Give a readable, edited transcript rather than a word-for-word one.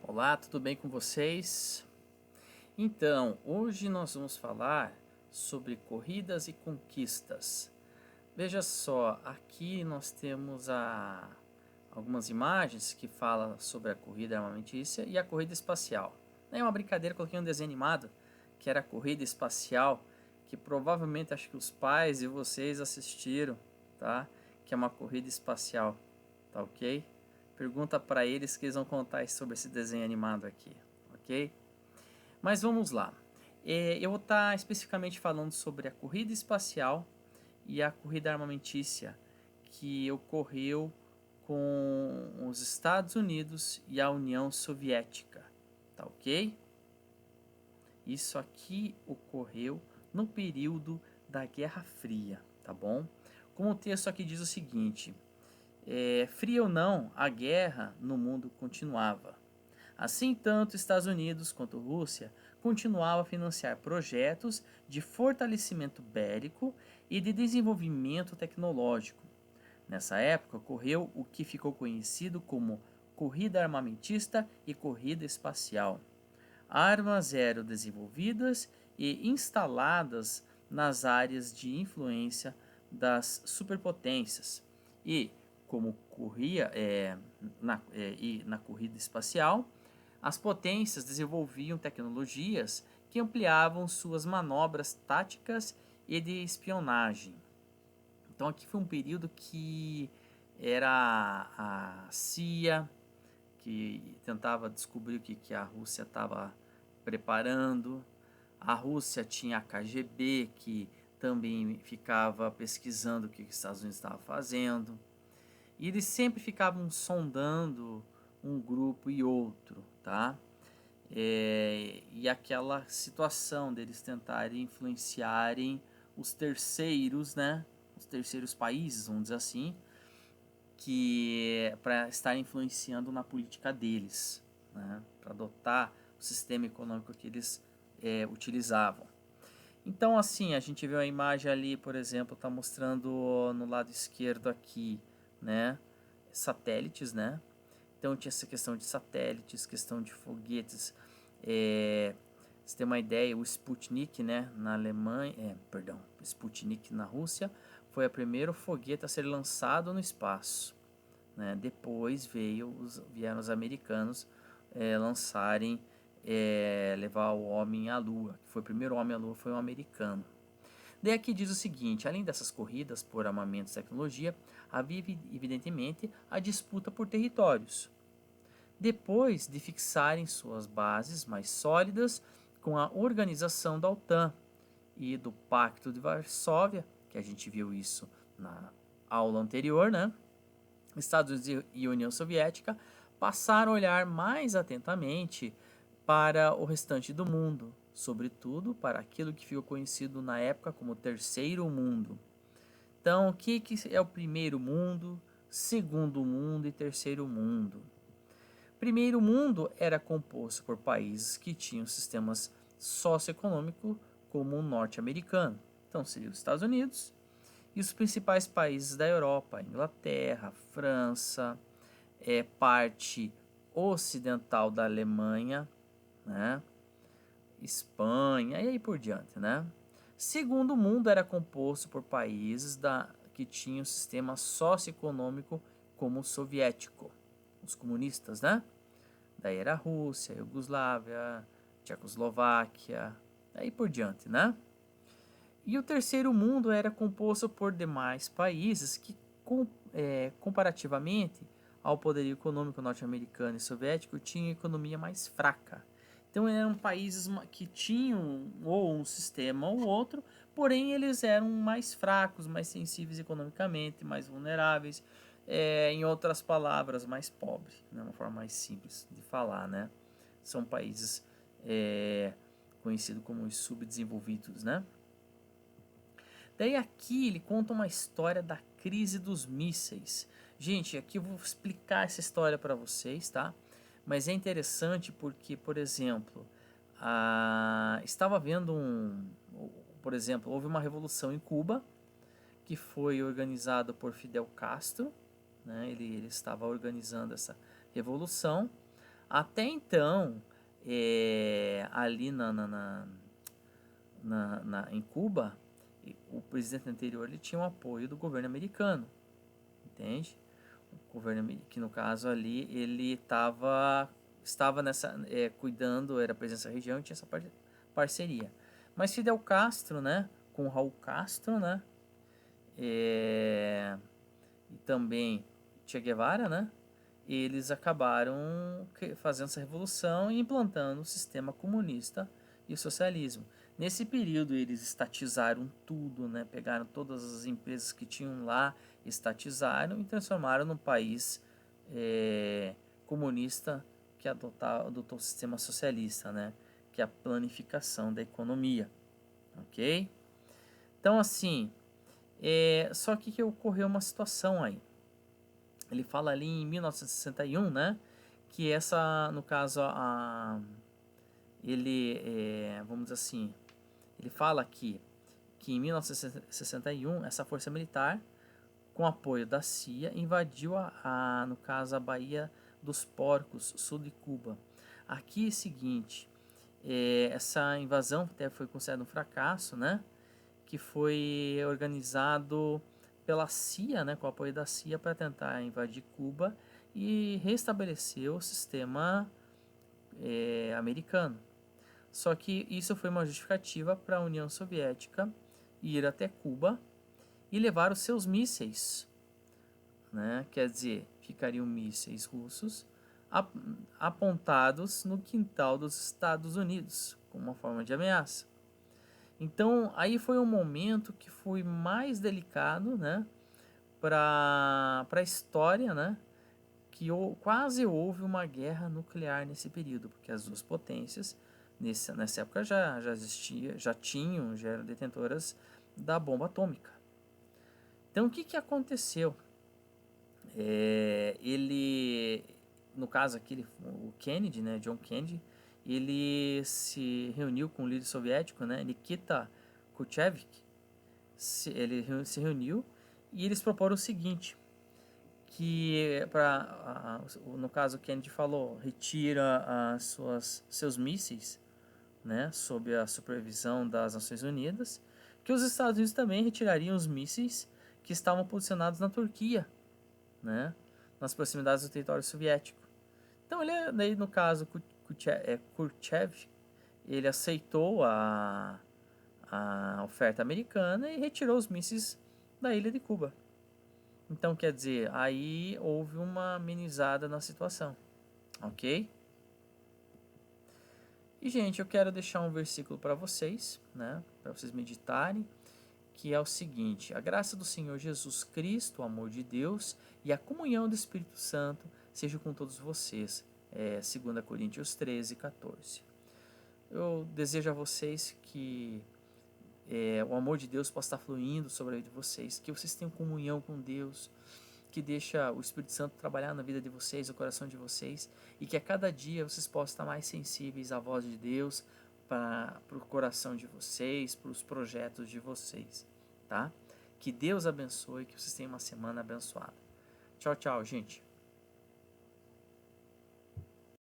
Olá, tudo bem com vocês? Então, hoje nós vamos falar sobre corridas e conquistas. Veja só, aqui nós temos algumas imagens que falam sobre a corrida armamentícia e a corrida espacial. É uma brincadeira, coloquei um desenho animado que era a corrida espacial, que provavelmente acho que os pais e vocês assistiram, tá? Que é uma corrida espacial, tá ok? Pergunta para eles que eles vão contar sobre esse desenho animado aqui, ok? Mas vamos lá. Eu vou estar especificamente falando sobre a corrida espacial e a corrida armamentícia que ocorreu com os Estados Unidos e a União Soviética, tá ok? Isso aqui ocorreu no período da Guerra Fria, tá bom? Como o texto aqui diz o seguinte: fria ou não, a guerra no mundo continuava. Assim, tanto Estados Unidos quanto Rússia continuavam a financiar projetos de fortalecimento bélico e de desenvolvimento tecnológico. Nessa época ocorreu o que ficou conhecido como corrida armamentista e corrida espacial. Armas eram desenvolvidas e instaladas nas áreas de influência das superpotências e, como corria na corrida espacial, as potências desenvolviam tecnologias que ampliavam suas manobras táticas e de espionagem. Então aqui foi um período que era a CIA que tentava descobrir o que a Rússia estava preparando. A Rússia tinha a KGB que também ficava pesquisando o que os Estados Unidos estavam fazendo. E eles sempre ficavam sondando um grupo e outro, tá? E aquela situação deles tentarem influenciarem os terceiros, né? Os terceiros países, vamos dizer assim, que para estar influenciando na política deles, né? Para adotar o sistema econômico que eles utilizavam. Então, assim, a gente vê a imagem ali, por exemplo, está mostrando no lado esquerdo aqui, né? Satélites, né? Então tinha essa questão de satélites, questão de foguetes. Você tem uma ideia, o Sputnik, né, na Alemanha, Sputnik na Rússia, foi o primeiro foguete a ser lançado no espaço. Né? Depois vieram os americanos lançarem, levar o homem à Lua, que foi o primeiro homem à Lua, foi um americano. Daí aqui diz o seguinte: além dessas corridas por armamentos e tecnologia, havia evidentemente a disputa por territórios. Depois de fixarem suas bases mais sólidas com a organização da OTAN e do Pacto de Varsóvia, que a gente viu isso na aula anterior, né? Estados Unidos e União Soviética passaram a olhar mais atentamente para o restante do mundo, sobretudo para aquilo que ficou conhecido na época como Terceiro Mundo. Então, o que é o primeiro mundo, segundo mundo e terceiro mundo? Primeiro mundo era composto por países que tinham sistemas socioeconômicos como o norte-americano. Então, seria os Estados Unidos e os principais países da Europa, Inglaterra, França, parte ocidental da Alemanha, né? Espanha e aí por diante, né? Segundo mundo era composto por países que tinham sistema socioeconômico como o soviético, os comunistas, né? Daí era a Rússia, Iugoslávia, Tchecoslováquia, aí por diante, né? E o terceiro mundo era composto por demais países que, comparativamente ao poderio econômico norte-americano e soviético, tinham economia mais fraca. Então eram países que tinham ou um sistema ou outro, porém eles eram mais fracos, mais sensíveis economicamente, mais vulneráveis, em outras palavras, mais pobres, né? Uma forma mais simples de falar, né? São países conhecidos como os subdesenvolvidos, né? Daí aqui ele conta uma história da crise dos mísseis. Gente, aqui eu vou explicar essa história para vocês, tá? Mas é interessante porque, por exemplo, estava havendo por exemplo, houve uma revolução em Cuba que foi organizada por Fidel Castro, né? Ele estava organizando essa revolução. Até então, ali em Cuba, o presidente anterior ele tinha o apoio do governo americano, entende? O governo que no caso ali ele estava nessa cuidando, era presença da região, tinha essa parceria. Mas Fidel Castro, né, com Raul Castro, né, e também Che Guevara, né, eles acabaram fazendo essa revolução e implantando o sistema comunista e o socialismo. Nesse período eles estatizaram tudo, né? Pegaram todas as empresas que tinham lá, estatizaram e transformaram num país comunista que adotou o sistema socialista, né? Que é a planificação da economia, ok? Então assim, só que ocorreu uma situação aí. Ele fala ali em 1961, né? Que essa, no caso, ele, vamos dizer assim, ele fala aqui que em 1961 essa força militar, com apoio da CIA, invadiu no caso, a Baía dos Porcos, sul de Cuba. Aqui é o seguinte, essa invasão até foi considerada um fracasso, né? Que foi organizado pela CIA, né, com o apoio da CIA, para tentar invadir Cuba e restabelecer o sistema americano. Só que isso foi uma justificativa para a União Soviética ir até Cuba e levar os seus mísseis, né? Quer dizer, ficariam mísseis russos apontados no quintal dos Estados Unidos, como uma forma de ameaça. Então, aí foi um momento que foi mais delicado, né, para a história, né, que quase houve uma guerra nuclear nesse período, porque as duas potências nessa época já eram detentoras da bomba atômica. Então, o que aconteceu? No caso aqui, o Kennedy, né, John Kennedy, ele se reuniu com o líder soviético, né, Nikita Khrushchev. Ele se reuniu e eles proporam o seguinte, que no caso o Kennedy falou, retira seus mísseis, né, sob a supervisão das Nações Unidas, que os Estados Unidos também retirariam os mísseis que estavam posicionados na Turquia, né, nas proximidades do território soviético. Então ele, no caso, Khrushchev, ele aceitou a oferta americana e retirou os mísseis da ilha de Cuba. Então, quer dizer, aí houve uma amenizada na situação, ok? E, gente, eu quero deixar um versículo para vocês, né, para vocês meditarem, que é o seguinte: a graça do Senhor Jesus Cristo, o amor de Deus e a comunhão do Espírito Santo seja com todos vocês. 2 Coríntios 13, 14. Eu desejo a vocês que o amor de Deus possa estar fluindo sobre a vida de vocês, que vocês tenham comunhão com Deus, que deixa o Espírito Santo trabalhar na vida de vocês, no coração de vocês, e que a cada dia vocês possam estar mais sensíveis à voz de Deus, para o coração de vocês, para os projetos de vocês, tá? Que Deus abençoe, que vocês tenham uma semana abençoada. Tchau, tchau, gente.